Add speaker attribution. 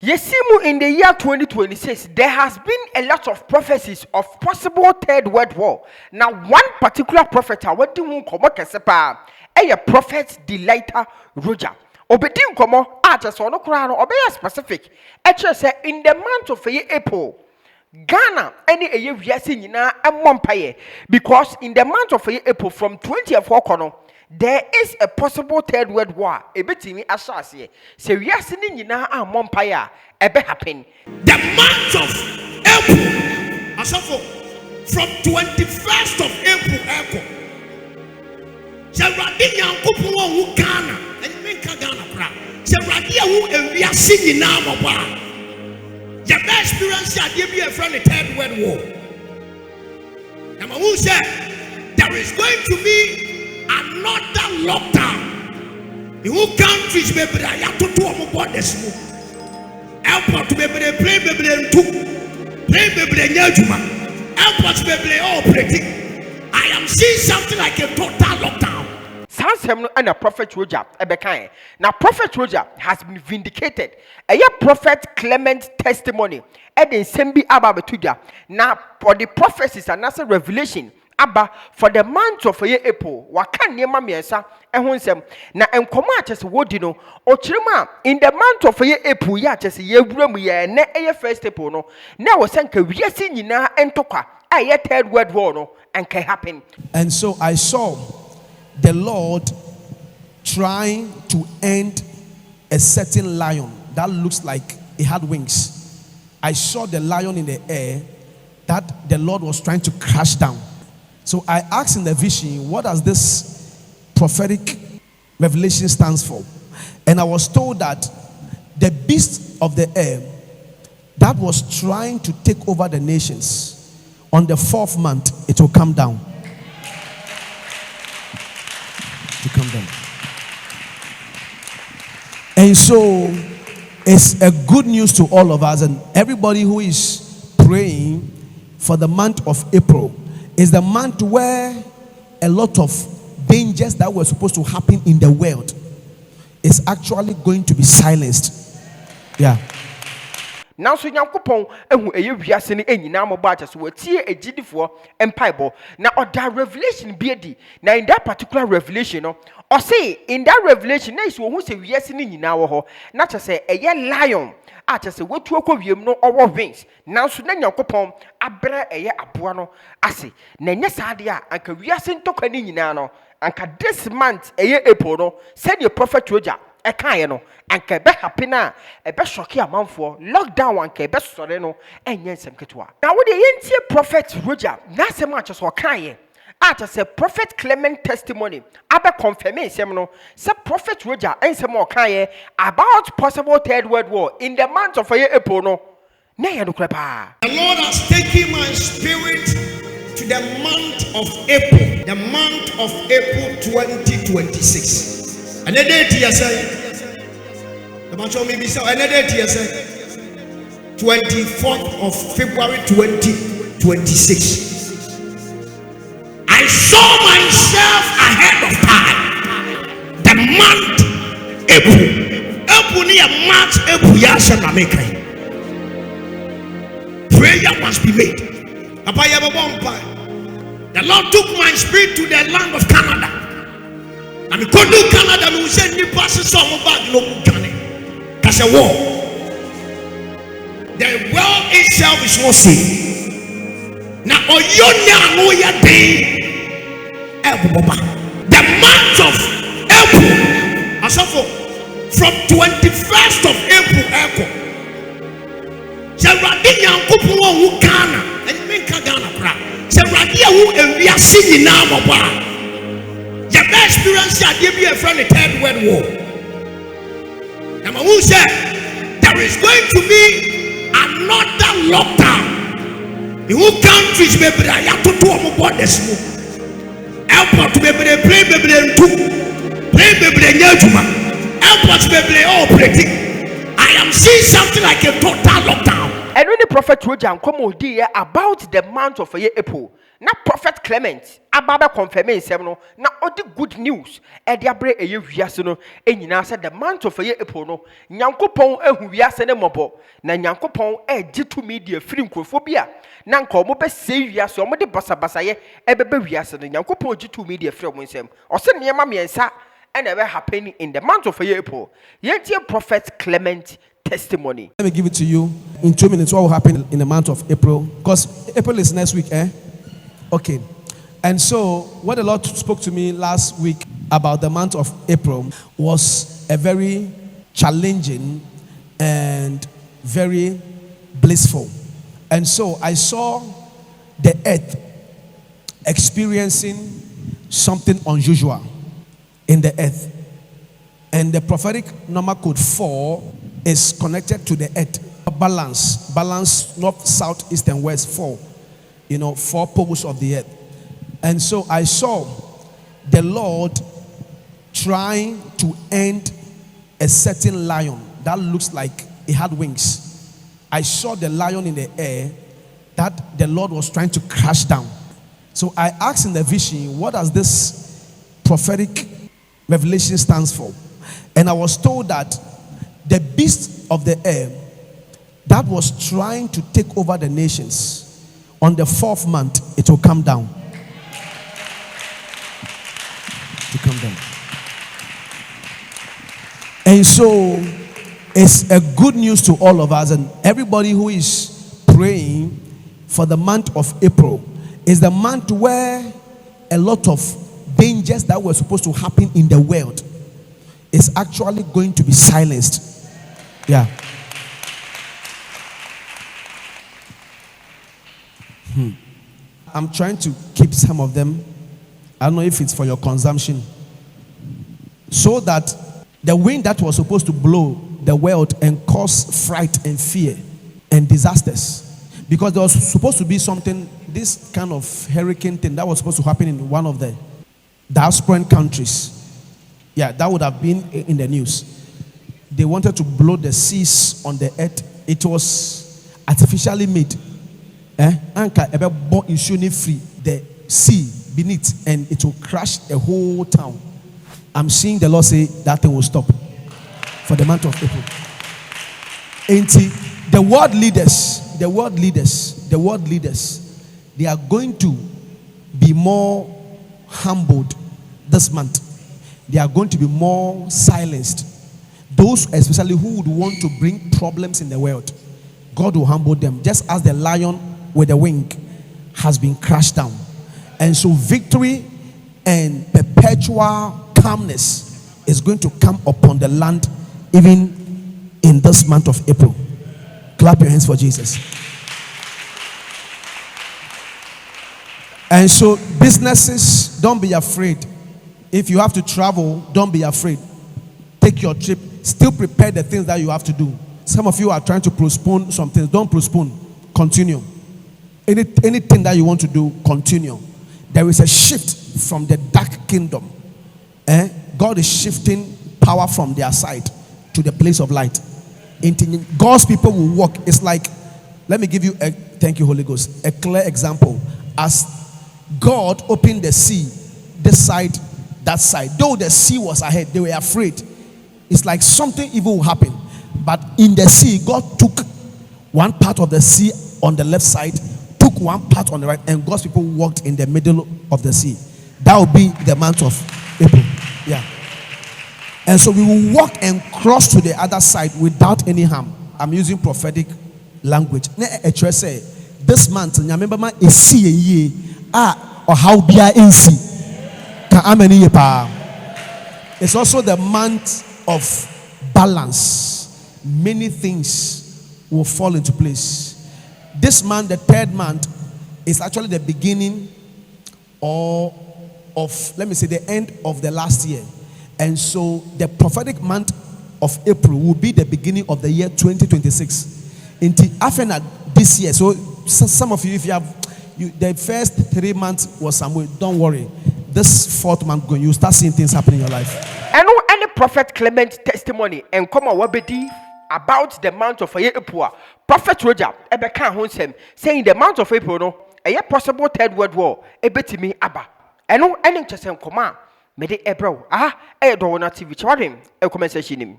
Speaker 1: Yesimu, in the year 2026, there has been a lot of prophecies of possible third world war. Now, one particular prophet, what do you come a prophet delighter Roja. Obedin komo just ono kura no obey specific. Actually say in the month of April, Ghana any a year wiase nyina mpaye, because in the month of April from 20th kono there is a possible third world war. Ebetimi asase. Se wiase ni nyina mpaye ebe happen.
Speaker 2: The month of April, asafo, from 21st of April echo. Sewrade Nyankopon wo Ghana, enyi menka Ghana kra. Sewrade wo ewiase nyina moba. Your best experience ade bi e friend the third world war. Number who said there is going to be another lockdown. The whole countries be bra ya toto omo borders mu. Airport be bra plane be bra ntu. Plane be bra nya adwuma. Airport be bra operating. I am seeing something like a total lockdown.
Speaker 1: Sansem no and a prophet Roja ebekan. Now prophet Roja has been vindicated. A prophet Clement testimony. Eden sembi aba betuja. Now for the prophecies and answer revelation aba for the month of April. Wakan niema miensa ehonsem. Na enkomo achese wodi no ochirima in the month of April ya achese yewura mu ye ne eye first April no. Na wo senka wiase nyina entokwa. Aye third world war no and can happen.
Speaker 3: And so I saw the Lord trying to end a certain lion that looks like it had wings. I saw the lion in the air that the Lord was trying to crash down. So I asked in the vision, what does this prophetic revelation stands for? And I was told that the beast of the air that was trying to take over the nations, on the 4th month, it will come down. To come down. And so it's a good news to all of us and everybody who is praying for the month of April. Is the month where a lot of dangers that were supposed to happen in the world is actually going to be silenced. Yeah.
Speaker 1: Now so Nyankopon ehu eye wiase ne enyina mo ba so watie egidifo empaibo na oda revelation bi edi na in that particular revelation no or say in that revelation na iso hu se wiase ne nyina wo ho na chese eye lion a chese wetu okowiem no owo wings now so na Nyankopon abre eye aboa no ase na nya saade a anka wiase ntokwa ne nyina no anka this month eye April no said the prophet Roja ekaye no anka be happy na e be shocky amanfo lockdown anka be sore no enye nsem ketwa na wo de yentie prophet Roja na sem a cheso kaye a say prophet Clement testimony abe confirm nsem no say prophet Roja ensem o kaye about possible third world war in the month of April no na ye no kra pa.
Speaker 2: The Lord has taken my spirit to the month of April, the month of April 2026. And the date here say, the man show me this. And the date here say, 24th of February 2026. I saw myself ahead of time. The month April. April near March. April yasem na make. Prayer must be made. The Lord took my spirit to the land of Canada. And go to Canada, we say new passes some back no Ghana. Cause a war. The world itself is not safe. Now Oyonia no ya day. The month of April, from 21st of April, echo. Sewrade Nyankopon wo Ghana, enyi menka Ghana kra. Sewrade wo ewiase nyina moba. Your best experience ade bi e friend the third world war. Number who said there is going to be another lockdown. The whole countries be bra ya toto omo borders mu. Airport be bra plane be bra ntu. Plane be bra nya adwuma. Airport be bra operating. I am seeing something like a total lockdown.
Speaker 1: And when the prophet Roja come about the month of April, na prophet Clement ababa confirm nsɛm no na ɔde good news ɛde abrɛ ɛyɛ wiase no ɛnyinaa sɛ the month of ɛyɛ April no nyankopɔn ehu wiase ne mmɔbɔ na nyankopɔn ɛgye tumi de afiri nkurɔfoɔ bi a na nka ɔmo bɛsɛe wiase ɔmo de basabasayɛ ɛbɛbɛ wiase no nyankopɔn gye tumi de afiri ɔmo nsɛm ɔsɛ nneɛma mmiɛnsa ɛna ɛbɛ happen in the month of ɛyɛ April yɛntie prophet Clement testimony.
Speaker 3: Let me give it to you in 2 minutes. What will happen in the month of April? Because April is next week, eh? Okay. And so, what the Lord spoke to me last week about the month of April was a very challenging and very blissful. And so, I saw the earth experiencing something unusual in the earth. And the prophetic number code 4 is connected to the earth. Balance, north, south, east, and west, 4. 4 poles of the earth. And so I saw the Lord trying to end a certain lion that looks like it had wings. I saw the lion in the air that the Lord was trying to crash down. So I asked in the vision, what does this prophetic revelation stands for? And I was told that the beast of the air that was trying to take over the nations, on the 4th month, it will come down. To come down. And so, it's a good news to all of us and everybody who is praying for the month of April. Is the month where a lot of dangers that were supposed to happen in the world is actually going to be silenced. Yeah. I'm trying to keep some of them. I don't know if it's for your consumption. So that the wind that was supposed to blow the world and cause fright and fear and disasters. Because there was supposed to be something, this kind of hurricane thing that was supposed to happen in one of the diasporan countries. Yeah, that would have been in the news. They wanted to blow the seas on the earth. It was artificially made. Anka ebe bo insurance free the sea beneath, and it will crash a whole town. I'm seeing the Lord say that thing will stop for the month of April. And the world leaders, they are going to be more humbled this month. They are going to be more silenced. Those especially who would want to bring problems in the world, God will humble them, just as the lion with the wing has been crushed down. And so victory and perpetual calmness is going to come upon the land even in this month of April. Clap your hands for Jesus. And so businesses, don't be afraid. If you have to travel, don't be afraid. Take your trip. Still prepare the things that you have to do. Some of you are trying to postpone some things. Don't postpone. Continue. Anything that you want to do, continue. There is a shift from the dark kingdom. God is shifting power from their side to the place of light. God's people will walk. It's like, let me give you thank you, Holy Ghost, a clear example. As God opened the sea, this side, that side, though the sea was ahead, they were afraid. It's like something evil will happen. But in the sea, God took one part of the sea on the left side, took one part on the right, and God's people walked in the middle of the sea. That will be the month of April. Yeah. And so we will walk and cross to the other side without any harm. I'm using prophetic language. This month, remember, is see or how be in see. It's also the month of balance. Many things will fall into place. This month, the 3rd month, is actually the beginning of, let me say, the end of the last year. And so the prophetic month of April will be the beginning of the year 2026. In Afena this year, so some of you, if you have the first 3 months was somewhere, don't worry. This 4th month going, you start seeing things happen in your life.
Speaker 1: And any prophet Clement testimony and come on wabedi about the month of April. Prophet Roja Ebeka Honsem saying the month of April no ɛyɛ possible third world war ebetimi aba ɛno ɛne nkyɛsɛ nkɔmɔ a mede ɛbrɛw aha ɛyɛ Dowona TV kyɛwadwen ɛkɔmɛ section nim